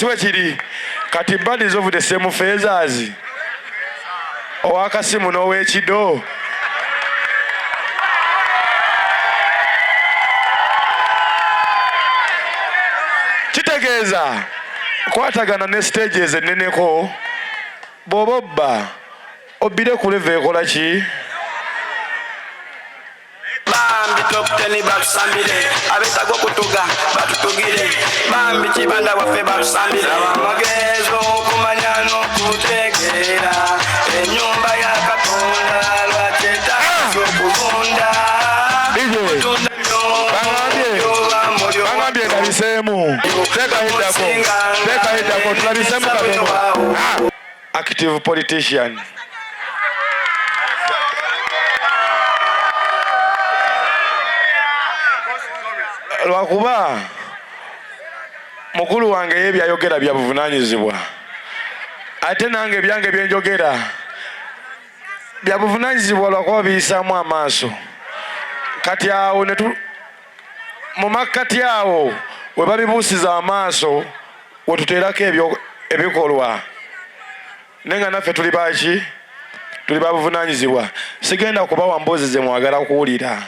siwe kiri kati bodies of the same phasers owakasimu n'owekido kitegeeza kwatagana ne stages enneneko bw'oba obbire ku leve ekola ki bambi top 10 batusambire abetagwa kutuga batutugire bambi kibanda waffe batusambire amagezo okumanya n'okutegeera ennyumba ya Katonda lwakyeta okuvunda bangambye ndabiseemu teekahiddako tulabiseemu katono active politician lwakuba mukulu wange ye byayogera bya buvunaanyizibwa ate nange ebyange byenjogera bya buvunaanyizibwa lwakuba biyisaamu amaaso kati awo mu makkati awo we babibuusiza amaaso we tuteerako ebikolwa naye nga naffe tuli baki tuli babuvunaanyizibwa sigenda kubawa mboozi ze mwagala kuwulira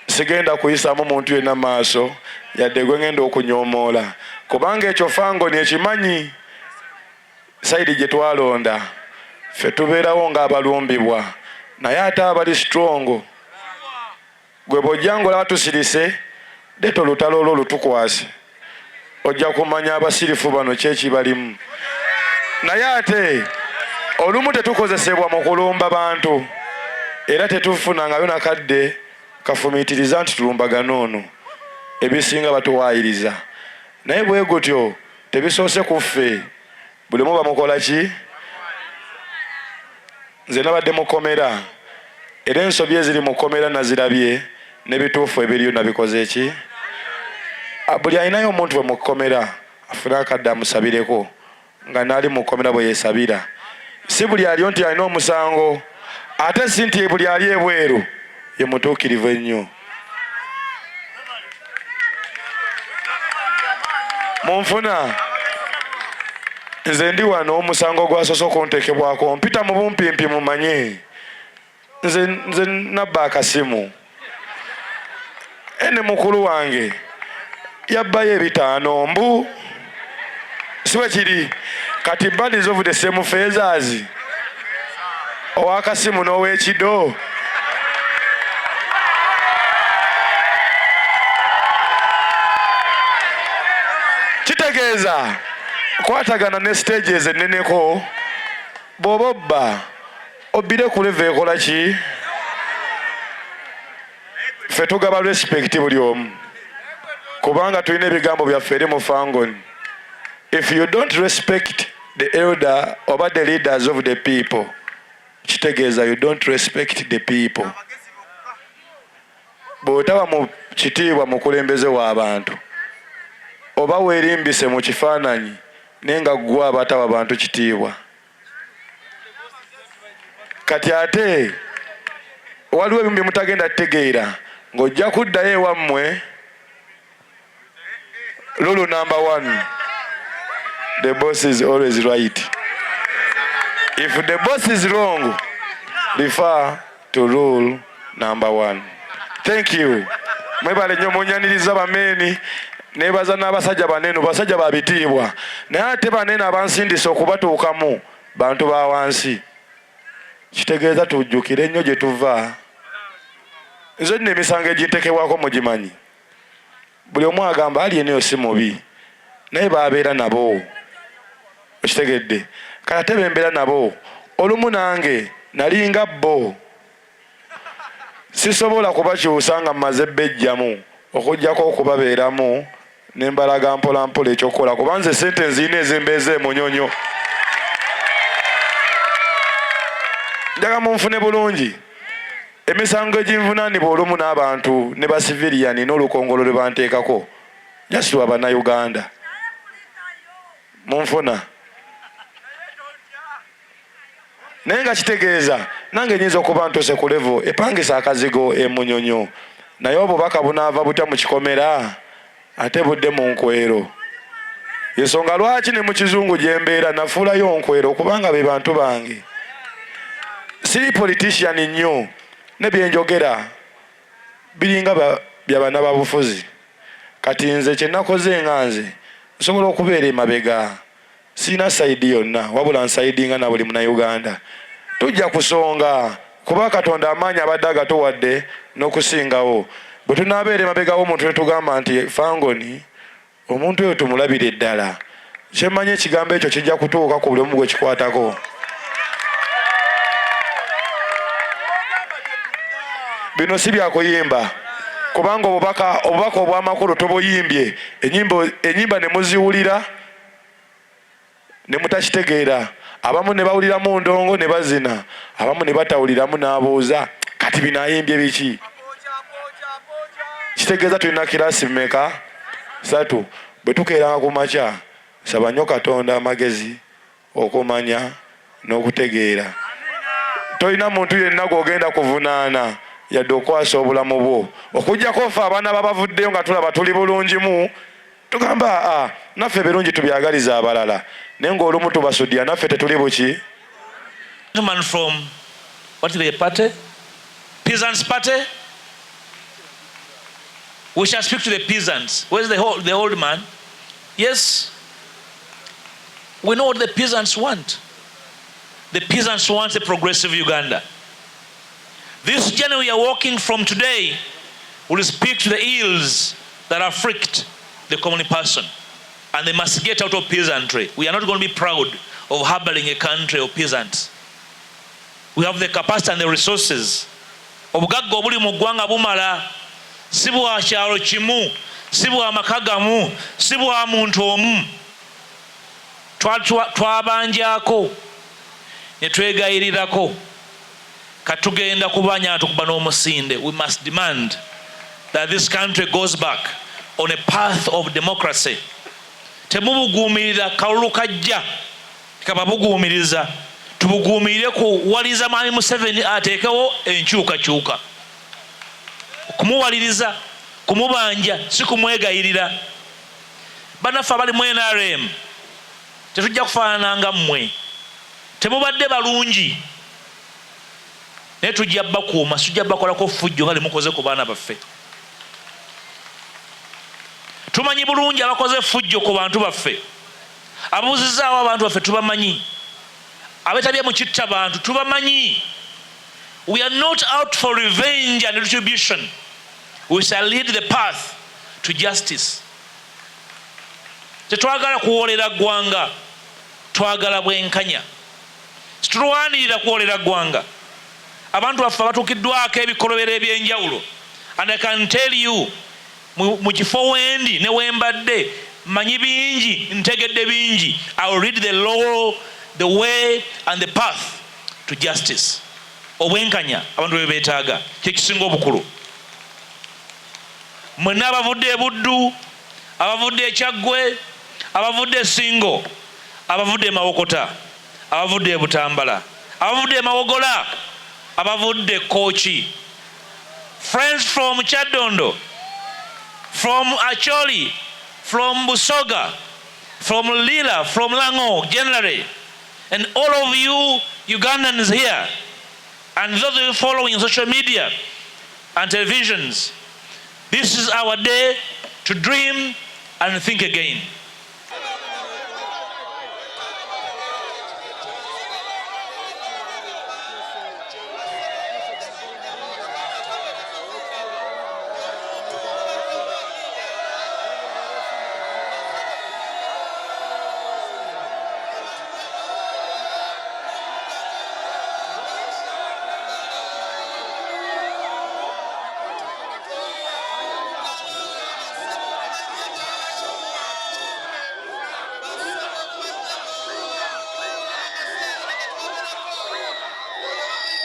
sigenda kuyisaamu muntu yenna maaso yadde gwe ngenda okunyoomoola kubanga ekyo fango nekimanyi sayidi gye twalonda ffe tubeerawo ng'abalumbibwa naye ate abali strongo gwe bw'ojjangola batusirise leeta olutalo olwo lutukwase ojja kumanya abasirifu bano kyekibalimu naye ate olumu tetukozesebwa mu kulumba bantu era tetufunangayo nakadde kafumiitiriza nti tulumbagana ono ebisinga batuwaayiriza naye bwe gutyo tebisoose ku ffe buli mu bamukola ki nze nabadde mukomera era ensobi eziri mukomera nazirabye n'ebituufu ebiriyo nabikoze ki buli alinayo omuntu bwe mukomera afune akadde amusabireko nga naali mukomera bwe yeesabira si buli aliyo nti alina omusango ate si nti buli ali ebweru ye mutuukirivu ennyo munfuna nze ndi wano omusango gwasoose okuntekebwako mpita mu bumpimpi mumanye nze nabba akasimu ene mukulu wange yabbayo ebitaano mbu siwe kiri kati bodies of the same phasers owakasimu n'owekido kitegeeza kwatagana ne stages enneneko bw'oba obbire ku leve ekola ki ffe tugaba respect buli omu kubanga tulina ebigambo byaffe eri mu fangon if you don't respect the elder oba the leaders of the people kitegeeza you don't respect the people bw'otaba mu kitiibwa mukulembeze w'abantu oba weerimbise mu kifaananyi naye nga ggwe abataba abantu kitiibwa kati ate waliwo ebimu bye mutagenda tegeera ng'ojja kuddayo ewammwe rule number 1 the boss is always right if the boss is wrong refer to rule number 1 thank you mwebale nnyo munyaniriza bameeni nebaza n'abasajja banene basajja babitiibwa naye ate banene abansindisa okubatuukamu bantu ba wansi kitegeeza tujjukire ennyo gye tuva nze nno emisango egintekebwako mugimanyi buli omu agamba ali eneyo si mubi naye babeera nabo okitegedde kale ate bembeera nabo olumu nange nalinga bo sisobola kubakyusa nga mmaze bbejjamu okuggyako okubabeeramu nembalaga mpolampola ekyokukola kuba nze sente nziina ezimbeeza emunyonyo njaga munfune bulungi emisango eginvunaanibwa olumu n'abantu ne basiviliani n'olukongolo lwe banteekako jasitwa bannayuganda munfuna naye nga kitegeeza nange nyinza okuba ntose ku levo epangisa akazigo emunyonyo naye obubaka bunaava butya mu kikomera ate budde mu nkwero yensonga lwaki ne mu kizungu gye mbeera nafuulayo nkwera okubanga be bantu bange. Siri politician nnyo ne bye njogera biringa bya bana babufuzi. Kati nze kye nakoze nga nze nsobola okubeera emabega. Sina sayidi yonna wabula nsayidinga na buli Munnayuganda. Tujja kusonga kuba Katonda amaanyi abadde agatuwadde n'okusingawo. Bwe tunaabeera emabega w'omuntu ne tugamba nti Fangoni omuntu oyo tumulabire ddala, kyemmanyi ekigambo ekyo kijja kutuuka ku buli omu gwe kikwatako. Bino si bya kuyimba kubanga obubaka obw'amakulu tubuyimbye ennyimba ne muziwulira ne mutakitegeera. Abamu ne bawuliramu ndongo ne bazina, abamu ne batawuliramu n'abuuza kati bino ayimbye biki. Kitegeeza tulina kirasi mmeka? 3. Bwe tukeeranga ku makya saba nnyo Katonda amagezi okumanya n'okutegeera. Tolina muntu yenna gw'ogenda kuvunaana yadde okwasa obulamu bwo okuggyako ffe abaana babavuddeyo nga tulaba tuli bulungimu tugamba naffe birungi tubyagaliza abalala naye ng'olumu tubasudya naffe tetuli buki. Gentleman from what is the party? Peasants Party? We shall speak to the peasants. Where's the old man? Yes. We know what the peasants want. The peasants want a progressive Uganda. This journey we are walking from today will speak to the ills that afflict the common person. And they must get out of peasantry. We are not going to be proud of harboring a country of peasants. We have the capacity and the resources. Obugagga obuli mu ggwanga bumala. Si bwa kyalo kimu, si bwa maka gamu, si bwa muntu omu. Twabanjako ne twegayirirako katugenda kubanya tukuba n'omusinde. We must demand that this country goes back on a path of democracy. Temubuguumirira kalulu kajja kababuguumiriza, tubuguumirire kuwaliza Mwami Museveni ateekewo enkyukakyuka. Kumuwaliriza, kumubanja, si kumwegayirira. Bannaffe abali mu NRM tetujja kufaanana nga mmwe. Temubadde balungi naye tujja bakuuma, tujja bakolako ffujjo nga limukoze ku baana baffe. Tumanyi bulungi abakoze ffujjo ku bantu baffe, abuuzizaawo abantu baffe tubamanyi, abeetabye mu kitta bantu tubamanyi. We are not out for revenge and retribution. We shall lead the path to justice. Tetwagala kuwolera ggwanga, twagala bwenkanya. Situlwanirira kuwolera ggwanga. Abantu baffe batuukiddwako ebikolobero ebyenjawulo. And I can tell you, mu kifo wendi ne wembadde manyi bingi, ntegedde bingi. I will read the law, the way and the path to justice. Obwenkanya abantu bwe beetaaga kye kisinga obukulu. Mwenna abavudde Buddu, abavudde Kyaggwe, abavudde Singo, abavudde Mawokota, abavudde Butambala, abavudde Mawogola, abavudde Kochi, friends from Kyadondo, from Acholi, from Busoga, from Lila, from Lango generally, and all of you Ugandans here, and those of you following social media and televisions, this is our day to dream and think again.